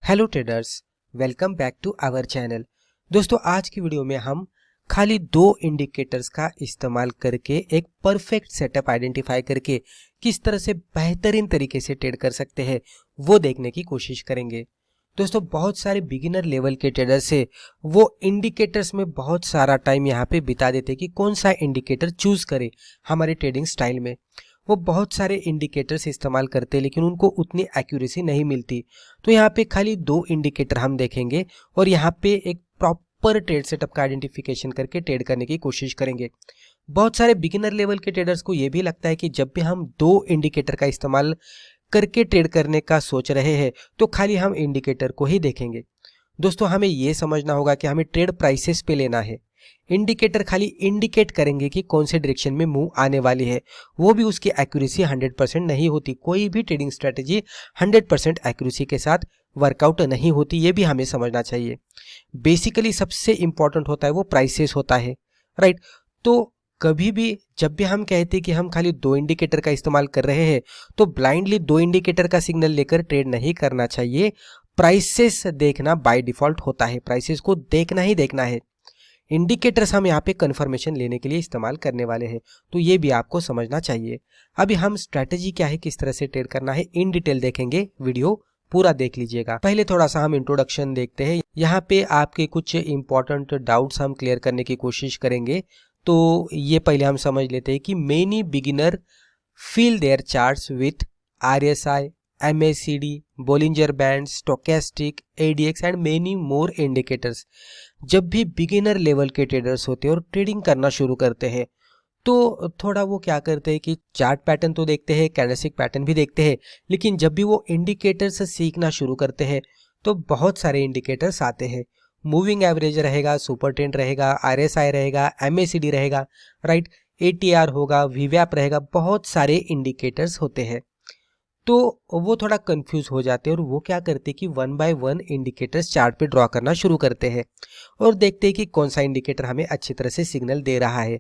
Hello traders, welcome back to our channel. दोस्तों, आज की वीडियो में हम खाली दो इंडिकेटर्स का इस्तेमाल करके एक परफेक्ट सेटअप आइडेंटिफाई करके किस तरह से बेहतरीन तरीके से ट्रेड कर सकते हैं वो देखने की कोशिश करेंगे। दोस्तों, बहुत सारे बिगिनर लेवल के ट्रेडर्स से वो इंडिकेटर्स में बहुत सारा टाइम यहाँ पे बिता देते कि कौन सा इंडिकेटर चूज करे हमारे ट्रेडिंग स्टाइल में। वो बहुत सारे इंडिकेटर्स इस्तेमाल करते हैं लेकिन उनको उतनी एक्यूरेसी नहीं मिलती। तो यहाँ पे खाली दो इंडिकेटर हम देखेंगे और यहाँ पे एक प्रॉपर ट्रेड सेटअप का आइडेंटिफिकेशन करके ट्रेड करने की कोशिश करेंगे। बहुत सारे बिगिनर लेवल के ट्रेडर्स को ये भी लगता है कि जब भी हम दो इंडिकेटर का इस्तेमाल करके ट्रेड करने का सोच रहे हैं तो खाली हम इंडिकेटर को ही देखेंगे। दोस्तों, हमें ये समझना होगा कि हमें ट्रेड प्राइसेस पे लेना है। इंडिकेटर खाली इंडिकेट करेंगे कि कौन से डायरेक्शन में मूव आने वाली है, वो भी उसकी एक्यूरेसी 100% नहीं होती। कोई भी ट्रेडिंग स्ट्रेटेजी 100% एक्यूरेसी के साथ वर्कआउट नहीं होती, ये भी हमें समझना चाहिए। बेसिकली सबसे इंपॉर्टेंट होता है वो प्राइसेस होता है, राइट। तो कभी भी जब भी हम कहते हैं कि हम खाली दो इंडिकेटर का इस्तेमाल कर रहे हैं तो ब्लाइंडली दो इंडिकेटर का सिग्नल लेकर ट्रेड नहीं करना चाहिए। प्राइसेस देखना बाय डिफॉल्ट होता है, प्राइसेस को देखना ही देखना है। इंडिकेटर्स हम यहाँ पे कंफर्मेशन लेने के लिए इस्तेमाल करने वाले हैं, तो ये भी आपको समझना चाहिए। अभी हम स्ट्रैटेजी क्या है, किस तरह से ट्रेड करना है, इन डिटेल देखेंगे। वीडियो पूरा देख लीजिएगा। पहले थोड़ा सा हम इंट्रोडक्शन देखते हैं। यहाँ पे आपके कुछ इंपॉर्टेंट डाउट्स हम क्लियर करने की कोशिश करेंगे। तो ये पहले हम समझ लेते हैं कि many beginner fill their charts with RSI, MACD, Bollinger Bands, Stochastic, ADX and many more indicators। जब भी बिगिनर लेवल के ट्रेडर्स होते हैं और ट्रेडिंग करना शुरू करते हैं तो थोड़ा वो क्या करते हैं कि चार्ट पैटर्न तो देखते हैं, कैंडलस्टिक पैटर्न भी देखते हैं, लेकिन जब भी वो इंडिकेटर्स सीखना शुरू करते हैं तो बहुत सारे इंडिकेटर्स आते हैं। मूविंग एवरेज रहेगा, सुपर ट्रेंड रहेगा, RSI रहेगा, MACD रहेगा, राइट, ATR होगा, VWAP रहेगा, बहुत सारे इंडिकेटर्स होते हैं। तो वो थोड़ा कंफ्यूज हो जाते हैं और वो क्या करते हैं कि one by one indicators chart पे ड्रॉ करना शुरू करते हैं और देखते हैं कि कौन सा इंडिकेटर हमें अच्छी तरह से सिग्नल दे रहा है।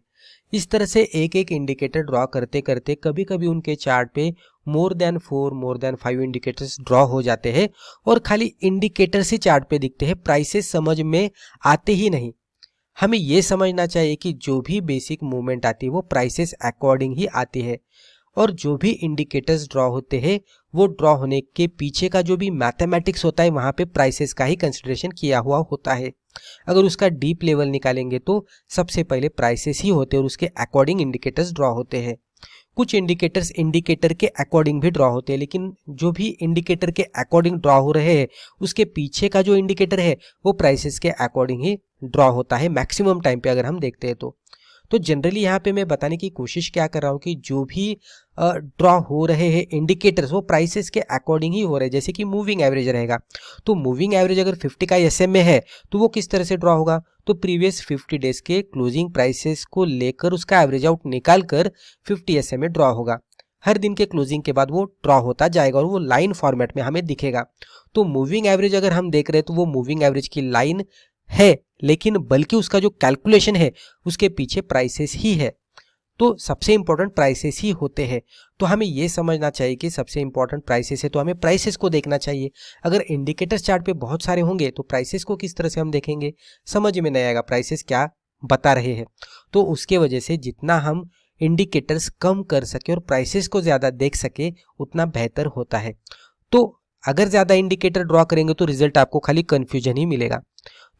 इस तरह से एक एक इंडिकेटर ड्रॉ करते करते कभी कभी उनके चार्ट पे more than 4, more than 5 indicators draw हो जाते हैं और खाली इंडिकेटर्स ही चार्ट पे दिखते हैं, प्राइसेस समझ में आते ही नहीं। हमें ये समझना चाहिए कि जो भी बेसिक मूवमेंट आती है वो प्राइसेस अकॉर्डिंग ही आती है और जो भी इंडिकेटर्स ड्रॉ होते हैं वो ड्रॉ होने के पीछे का जो भी मैथमेटिक्स होता है वहाँ पे प्राइसेस का ही कंसिडरेशन किया हुआ होता है। अगर उसका डीप लेवल निकालेंगे तो सबसे पहले प्राइसेस ही होते हैं और उसके अकॉर्डिंग इंडिकेटर्स ड्रॉ होते हैं। कुछ इंडिकेटर्स इंडिकेटर के अकॉर्डिंग भी ड्रॉ होते हैं, लेकिन जो भी इंडिकेटर के अकॉर्डिंग ड्रॉ हो रहे हैं उसके पीछे का जो इंडिकेटर है वो प्राइसेस के अकॉर्डिंग ही ड्रॉ होता है मैक्सिमम टाइम पे अगर हम देखते हैं तो जनरली यहाँ पे मैं बताने की कोशिश क्या कर रहा हूँ कि जो भी ड्रॉ हो रहे हैं इंडिकेटर्स वो प्राइसेस के अकॉर्डिंग ही हो रहे हैं। जैसे कि मूविंग एवरेज रहेगा तो मूविंग एवरेज अगर 50 का SM में है तो वो किस तरह से ड्रॉ होगा, तो प्रीवियस 50 डेज के क्लोजिंग प्राइसेस को लेकर उसका एवरेज आउट निकाल कर 50 SM में ड्रॉ होगा। हर दिन के क्लोजिंग के बाद वो ड्रॉ होता जाएगा और वो लाइन फॉर्मेट में हमें दिखेगा। तो मूविंग एवरेज अगर हम देख रहे हैं तो वो मूविंग एवरेज की लाइन है, लेकिन बल्कि उसका जो कैलकुलेशन है उसके पीछे प्राइसेस ही है। तो सबसे इंपॉर्टेंट प्राइसेस ही होते हैं। तो हमें ये समझना चाहिए कि सबसे इंपॉर्टेंट प्राइसेस है तो हमें प्राइसेस को देखना चाहिए। अगर इंडिकेटर्स चार्ट पे बहुत सारे होंगे तो प्राइसेस को किस तरह से हम देखेंगे, समझ में नहीं आएगा प्राइसेस क्या बता रहे हैं। तो उसके वजह से जितना हम इंडिकेटर्स कम कर सके और प्राइसेस को ज़्यादा देख सके उतना बेहतर होता है। तो अगर ज़्यादा इंडिकेटर ड्रॉ करेंगे तो रिजल्ट आपको खाली कन्फ्यूजन ही मिलेगा।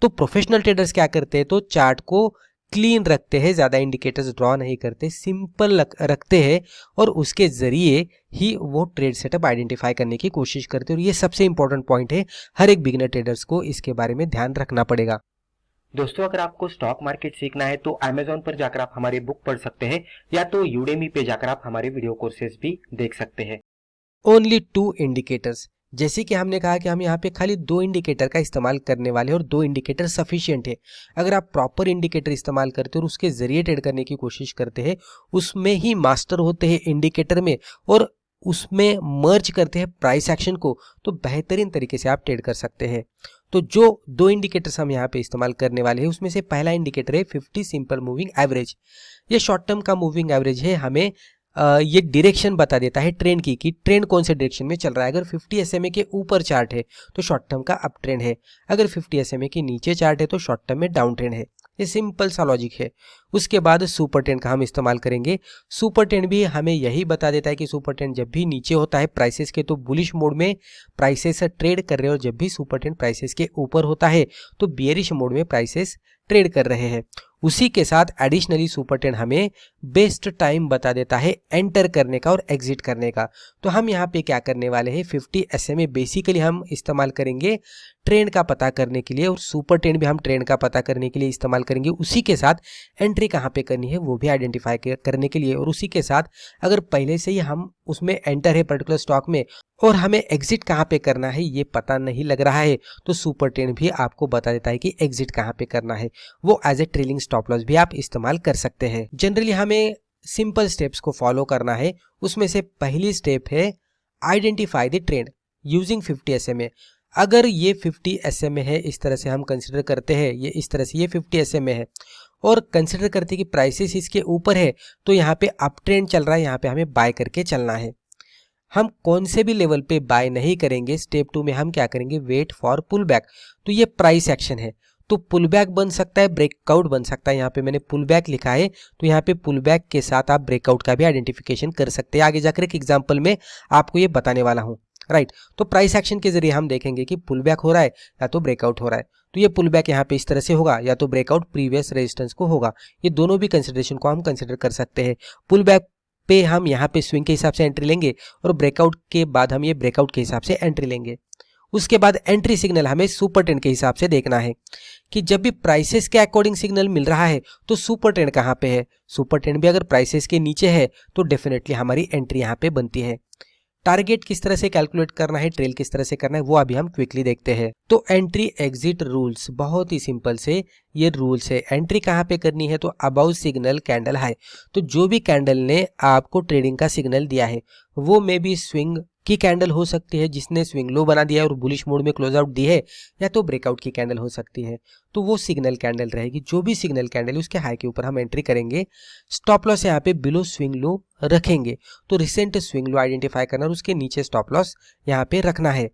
तो प्रोफेशनल ट्रेडर्स क्या करते हैं, तो चार्ट को क्लीन रखते हैं, ज़्यादा इंडिकेटर्स ड्रॉ नहीं करते, सिंपल रखते हैं और उसके ज़रिए ही वो ट्रेड सेटअप आइडेंटिफाई करने की कोशिश करते हैं। और ये सबसे इंपॉर्टेंट पॉइंट है, हर एक बिगिनर ट्रेडर्स को इसके बारे में ध्यान रखना पड़ेगा। दोस्तों, अगर आपको स्टॉक मार्केट सीखना है तो Amazon पर जाकर आप हमारे बुक पढ़ सकते हैं या तो Udemy पे जाकर आप हमारे वीडियो कोर्सेज भी देख सकते हैं। ओनली 2 इंडिकेटर्स, जैसे कि हमने कहा कि हम यहाँ पे खाली 2 इंडिकेटर का इस्तेमाल करने वाले हैं और 2 इंडिकेटर सफिशिएंट है। अगर आप प्रॉपर इंडिकेटर इस्तेमाल करते हो और उसके जरिए ट्रेड करने की कोशिश करते हैं, उसमें ही मास्टर होते हैं इंडिकेटर में और उसमें मर्ज करते हैं प्राइस एक्शन को, तो बेहतरीन तरीके से आप ट्रेड कर सकते हैं। तो जो 2 इंडिकेटर्स हम यहाँ पे इस्तेमाल करने वाले हैं उसमें से पहला इंडिकेटर है 50 सिंपल मूविंग एवरेज। ये शॉर्ट टर्म का मूविंग एवरेज है, हमें ये डायरेक्शन बता देता है ट्रेंड की कि ट्रेंड कौन से डायरेक्शन में चल रहा है। अगर 50 SMA के ऊपर चार्ट है तो शॉर्ट टर्म का अप ट्रेंड है, अगर 50 SMA के नीचे चार्ट है तो शॉर्ट टर्म में डाउन ट्रेंड है। ये सिंपल सा लॉजिक है। उसके बाद सुपर ट्रेंड का हम इस्तेमाल करेंगे। सुपर ट्रेंड भी हमें यही बता देता है कि सुपर ट्रेंड जब भी नीचे होता है प्राइसेस के तो बुलिश मोड में प्राइसेस ट्रेड कर रहे हैं, और जब भी सुपर ट्रेंड प्राइसेस के ऊपर होता है तो बियरिश मोड में प्राइसेस ट्रेड कर रहे हैं। उसी के साथ एडिशनली सुपर ट्रेंड हमें बेस्ट टाइम बता देता है एंटर करने का और एग्जिट करने का। तो हम यहाँ पे क्या करने वाले हैं, 50 SMA बेसिकली हम इस्तेमाल करेंगे ट्रेंड का पता करने के लिए, और सुपर ट्रेंड भी हम ट्रेंड का पता करने के लिए इस्तेमाल करेंगे। उसी के साथ एंट्री कहाँ पे करनी है वो भी आइडेंटिफाई करने के लिए, और उसी के साथ अगर पहले से ही हम उसमें एंटर है पर्टिकुलर स्टॉक में और हमें एग्जिट कहाँ पे करना है ये पता नहीं लग रहा है, तो सुपर ट्रेंड भी आपको बता देता है कि एग्जिट कहाँ पे करना है। वो as a trailing stop loss भी आप इस्तेमाल कर सकते हैं। जनरली हमें सिंपल स्टेप्स को फॉलो करना है। उसमें से पहली स्टेप है identify the trend using 50 SMA। अगर ये 50 SMA है, इस तरह से हम कंसिडर करते हैं, ये इस तरह से ये 50 SMA है और कंसिडर करते हैं कि प्राइसेस इसके ऊपर है तो यहाँ पे अप ट्रेंड चल रहा है, यहाँ पे हमें बाय करके चलना है। हम कौन से भी लेवल पे बाय नहीं करेंगे। स्टेप 2 में हम क्या करेंगे, वेट फॉर पुल बैक। तो ये प्राइस एक्शन है, तो पुल बैक बन सकता है, ब्रेकआउट बन सकता है। यहाँ पे मैंने पुल बैक लिखा है, तो यहाँ पे पुल बैक के साथ आप ब्रेकआउट का भी आइडेंटिफिकेशन कर सकते हैं। आगे जाकर एक एग्जांपल में आपको ये बताने वाला हूँ, राइट। तो प्राइस एक्शन के जरिए हम देखेंगे कि पुल बैक हो रहा है या तो ब्रेकआउट हो रहा है। तो ये पुल बैक यहाँ पे इस तरह से होगा या तो ब्रेकआउट प्रीवियस रेजिस्टेंस को होगा। ये दोनों भी कंसिडरेशन को हम कंसिडर कर सकते हैं। पुल बैक पे हम यहाँ पे स्विंग के हिसाब से एंट्री लेंगे और ब्रेकआउट के बाद हम ये ब्रेकआउट के हिसाब से एंट्री लेंगे। उसके बाद एंट्री सिग्नल हमें सुपर ट्रेंड के हिसाब से देखना है कि जब भी प्राइसेस के अकॉर्डिंग सिग्नल मिल रहा है तो सुपर ट्रेंड कहाँ पे है। सुपर ट्रेंड भी अगर प्राइसेस के नीचे है तो डेफिनेटली हमारी एंट्री यहाँ पे बनती है। टारगेट किस तरह से कैलकुलेट करना है, ट्रेल किस तरह से करना है वो अभी हम क्विकली देखते हैं। तो एंट्री एग्जिट रूल्स बहुत ही सिंपल से ये रूल्स है। एंट्री कहाँ पे करनी है, तो अबाउ सिग्नल कैंडल हाई। तो जो भी कैंडल ने आपको ट्रेडिंग का सिग्नल दिया है वो मे बी स्विंग की कैंडल हो सकती है जिसने स्विंग लो बना दिया है और बुलिश मोड में क्लोज आउट दी है, या तो ब्रेकआउट की कैंडल हो सकती है। तो वो सिग्नल कैंडल रहेगी। जो भी सिग्नल कैंडल है उसके हाई के ऊपर हम एंट्री करेंगे। स्टॉप लॉस यहाँ पे बिलो स्विंग लो रखेंगे, तो रिसेंट स्विंग लो आइडेंटिफाई करना और उसके नीचे स्टॉप लॉस यहाँ पे रखना है।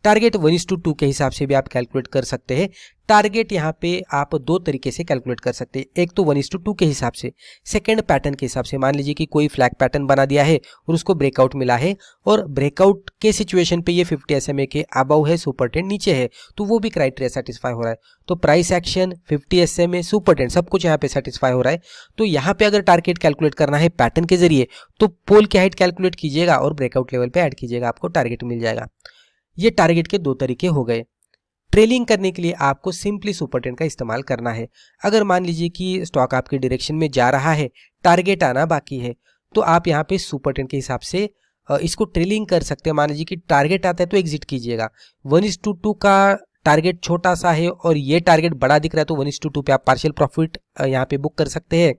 टारगेट 1:2 के हिसाब से भी आप कैलकुलेट कर सकते हैं। टारगेट यहाँ पे आप दो तरीके से कैलकुलेट कर सकते हैं, एक तो 1:2 के हिसाब से, सेकंड पैटर्न के हिसाब से। मान लीजिए कि कोई फ्लैग पैटर्न बना दिया है और उसको ब्रेकआउट मिला है और ब्रेकआउट के सिचुएशन पे ये 50 SMA के अबव है, सुपर ट्रेंड नीचे है, तो वो भी क्राइटेरिया सेटिस्फाई हो रहा है। तो price action, 50 SMA, super trend सब कुछ यहाँ पे सेटिस्फाई हो रहा है। तो यहाँ पे अगर टारगेट कैलकुलेट करना है पैटर्न के जरिए तो पोल की हाइट कैलकुलेट कीजिएगा और ब्रेकआउट लेवल पे ऐड कीजिएगा, आपको टारगेट मिल जाएगा। ये टारगेट के दो तरीके हो गए। ट्रेलिंग करने के लिए आपको सिंपली सुपर ट्रेंड का इस्तेमाल करना है। अगर मान लीजिए कि स्टॉक आपके डायरेक्शन में जा रहा है, टारगेट आना बाकी है, तो आप यहाँ पे सुपर ट्रेंड के हिसाब से इसको ट्रेलिंग कर सकते हैं। मान लीजिए कि टारगेट आता है तो एग्जिट कीजिएगा। 1:2 का टारगेट छोटा सा है और ये टारगेट बड़ा दिख रहा है तो 1:2 पे आप पार्शियल प्रॉफिट यहाँ पे बुक कर सकते हैं।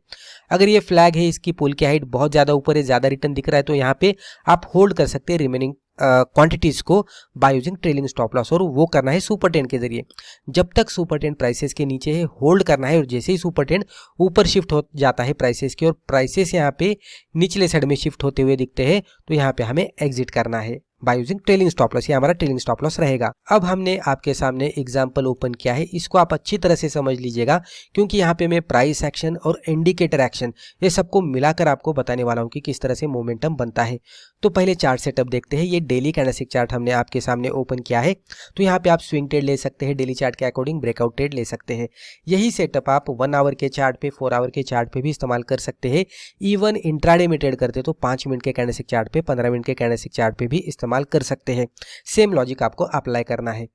अगर ये फ्लैग है, इसकी पोल की हाइट बहुत ज़्यादा ऊपर है, ज़्यादा रिटर्न दिख रहा है, तो यहाँ पे आप होल्ड कर सकते हैं रिमेनिंग क्वांटिटीज को by using trailing stop loss, और वो करना है सुपर ट्रेंड के जरिए। जब तक सुपर ट्रेंड प्राइसेस के नीचे है होल्ड करना है, और जैसे ही सुपर ट्रेंड ऊपर शिफ्ट हो जाता है प्राइसेस के और प्राइसेस यहाँ पे निचले साइड में शिफ्ट होते हुए दिखते हैं तो यहाँ पे हमें एग्जिट करना है by using trailing stop loss. ये हमारा ट्रेलिंग स्टॉप लॉस रहेगा। अब हमने आपके सामने एग्जांपल ओपन किया है, इसको आप अच्छी तरह से समझ लीजिएगा क्योंकि यहाँ पे मैं प्राइस एक्शन और इंडिकेटर एक्शन ये सबको मिलाकर आपको बताने वाला हूँ कि किस तरह से मोमेंटम बनता है। तो पहले चार्ट सेटअप देखते हैं। ये डेली कैंडलस्टिक चार्ट हमने आपके सामने ओपन किया है। तो यहाँ पे आप स्विंग ट्रेड ले सकते हैं, डेली चार्ट के अकॉर्डिंग ब्रेकआउट ट्रेड ले सकते हैं। यही सेटअप आप 1 आवर के चार्ट पे, 4 आवर के चार्ट पे भी इस्तेमाल कर सकते हैं। इवन इंट्राडे में ट्रेड करते तो 5 मिनट के कैंडलस्टिक चार्ट पे, 15 मिनट के कैंडलस्टिक चार्ट पे भी इस्तेमाल कर सकते हैं। सेम लॉजिक आपको अप्लाई करना है।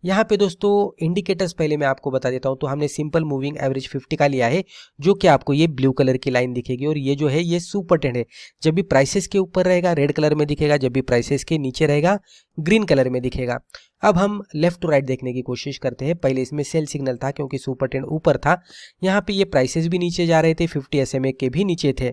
यहाँ पे दोस्तों इंडिकेटर्स पहले मैं आपको बता देता हूँ। तो हमने सिंपल मूविंग एवरेज 50 का लिया है, जो कि आपको ये ब्लू कलर की लाइन दिखेगी, और ये जो है ये सुपर ट्रेंड है। जब भी प्राइसेस के ऊपर रहेगा रेड कलर में दिखेगा, जब भी प्राइसेस के नीचे रहेगा ग्रीन कलर में दिखेगा। अब हम लेफ्ट टू राइट देखने की कोशिश करते हैं। पहले इसमें सेल सिग्नल था क्योंकि सुपर ट्रेंड ऊपर था। यहाँ पे ये प्राइसेस भी नीचे जा रहे थे, 50 SMA के भी नीचे थे।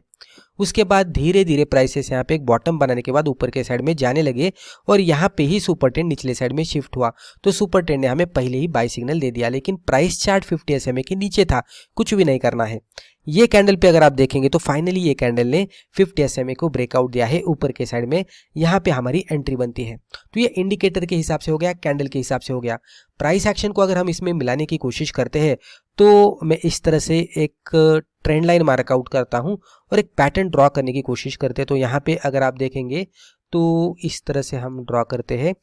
उसके बाद धीरे धीरे प्राइसेस यहाँ पे एक बॉटम बनाने के बाद ऊपर के साइड में जाने लगे और यहाँ पे ही सुपर ट्रेंड निचले साइड में शिफ्ट हुआ। तो सुपर ट्रेंड ने हमें पहले ही बाय सिग्नल दे दिया, लेकिन प्राइस चार्ट 50 SMA के नीचे था, कुछ भी नहीं करना है। ये कैंडल पे अगर आप देखेंगे तो फाइनली ये कैंडल ने 50 SMA को ब्रेकआउट दिया है ऊपर के साइड में, यहाँ पे हमारी एंट्री बनती है। तो ये इंडिकेटर के हिसाब से हो गया, कैंडल के हिसाब से हो गया। प्राइस एक्शन को अगर हम इसमें मिलाने की कोशिश करते हैं तो मैं इस तरह से एक ट्रेंड लाइन मार्कआउट करता हूँ और एक पैटर्न ड्रॉ करने की कोशिश करते हैं। तो यहाँ पे अगर आप देखेंगे तो इस तरह से हम ड्रॉ करते हैं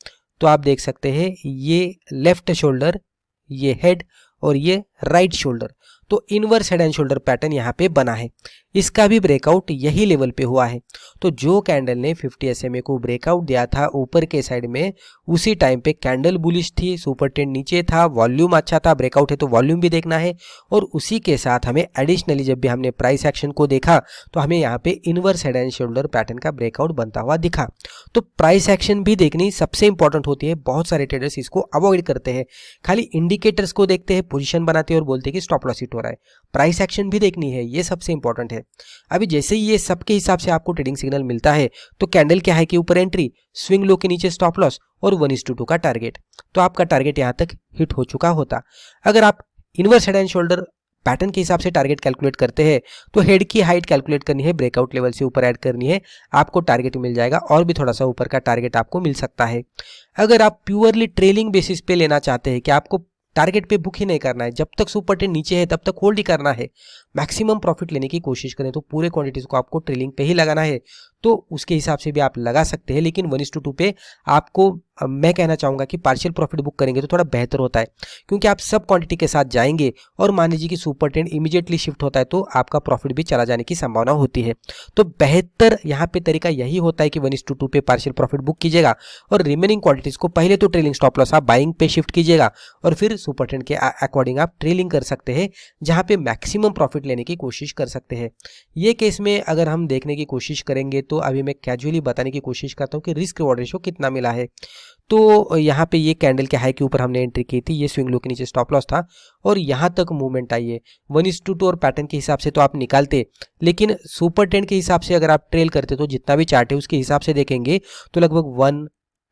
तो आप देख सकते हैं ये लेफ्ट शोल्डर, ये हेड और ये राइट शोल्डर, तो inverse head and shoulder pattern यहाँ पे बना है। इसका भी ब्रेकआउट यही लेवल पे हुआ है। तो जो कैंडल ने 50 SMA को ब्रेकआउट दिया था ऊपर के साइड में, उसी टाइम पे कैंडल बुलिश थी, सुपर ट्रेंड नीचे था, वॉल्यूम अच्छा था, ब्रेकआउट है तो वॉल्यूम भी देखना है। और उसी के साथ हमें एडिशनली जब भी हमने प्राइस एक्शन को देखा तो हमें यहाँ पे inverse head and shoulder pattern का ब्रेकआउट बनता हुआ दिखा। तो प्राइस एक्शन भी देखनी सबसे इंपॉर्टेंट होती है। बहुत सारे ट्रेडर्स इसको अवॉइड करते हैं, खाली इंडिकेटर्स को देखते हैं, पोजीशन बनाते हैं और बोलते हैं कि स्टॉप लॉस हिट हो रहा है। प्राइस एक्शन भी देखनी है, ये सबसे इंपॉर्टेंट है। अभी जैसे ही ये सबके हिसाब से आपको ट्रेडिंग सिग्नल मिलता है तो कैंडल क्या है कि ऊपर एंट्री, स्विंग लो के नीचे स्टॉप लॉस और 1:2 का टारगेट, तो आपका टारगेट यहां तक हिट हो चुका होता। अगर आप inverse head and shoulder pattern के हिसाब से टारगेट कैलकुलेट करते हैं तो हेड की हाइट कैलकुलेट करनी है, ब्रेकआउट लेवल से ऊपर ऐड करनी है, आपको टारगेट मिल जाएगा और भी थोड़ा सा ऊपर का टारगेट आपको मिल सकता है। अगर आप प्योरली ट्रेलिंग बेसिस पे लेना चाहते हैं कि आपको टारगेट पे बुक ही नहीं करना है, जब तक सुपर ट्रेंड नीचे है तब तक होल्ड ही करना है, मैक्सिमम प्रॉफिट लेने की कोशिश करें तो पूरे क्वांटिटीज को आपको ट्रेलिंग पे ही लगाना है, तो उसके हिसाब से भी आप लगा सकते हैं। लेकिन 1:2 पे आपको मैं कहना चाहूँगा कि पार्शियल प्रॉफिट बुक करेंगे तो थोड़ा बेहतर होता है, क्योंकि आप सब क्वांटिटी के साथ जाएंगे और मान लीजिए कि सुपर ट्रेंड इमीडिएटली शिफ्ट होता है तो आपका प्रॉफिट भी चला जाने की संभावना होती है। तो बेहतर यहाँ पे तरीका यही होता है कि 1:2 पे पार्शियल प्रॉफिट बुक कीजिएगा और रिमेनिंग क्वांटिटीज को पहले तो ट्रेलिंग स्टॉप लॉस आप बाइंग पे शिफ्ट कीजिएगा और फिर सुपर ट्रेंड के अकॉर्डिंग आप ट्रेलिंग कर सकते हैं, जहाँ पे मैक्सिमम प्रॉफिट लेने की कोशिश कर सकते हैं। ये केस में अगर हम देखने की कोशिश करेंगे तो अभी मैं कैजुअली बताने की कोशिश करता हूँ कि रिस्क रिवॉर्ड रेशियो कितना मिला है। तो यहाँ पे ये कैंडल के हाई के ऊपर हमने एंट्री की थी, ये स्विंग लो के नीचे स्टॉप लॉस था और यहाँ तक मूवमेंट आई है। 1:2 और पैटर्न के हिसाब से तो आप निकालते, लेकिन सुपर ट्रेंड के हिसाब से अगर आप ट्रेल करते तो जितना भी चार्ट है उसके हिसाब से देखेंगे तो लगभग 1,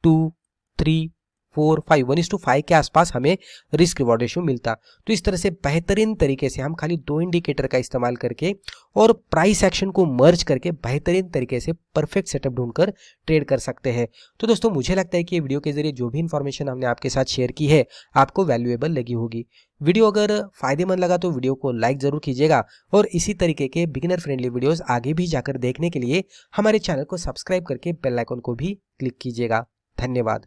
2, 3, 4, 5, 1:5 के आसपास हमें रिस्क रिवॉर्ड रेशियो मिलता। तो इस तरह से बेहतरीन तरीके से हम खाली 2 इंडिकेटर का इस्तेमाल करके और प्राइस एक्शन को मर्ज करके बेहतरीन तरीके से परफेक्ट सेटअप ढूंढकर ट्रेड कर सकते हैं। तो दोस्तों मुझे लगता है कि ये वीडियो के जरिए जो भी इन्फॉर्मेशन हमने आपके साथ शेयर की है आपको वैल्यूएबल लगी होगी। वीडियो अगर फायदेमंद लगा तो वीडियो को लाइक जरूर कीजिएगा और इसी तरीके के बिगिनर फ्रेंडली वीडियोस आगे भी जाकर देखने के लिए हमारे चैनल को सब्सक्राइब करके बेल आइकन को भी क्लिक कीजिएगा। धन्यवाद।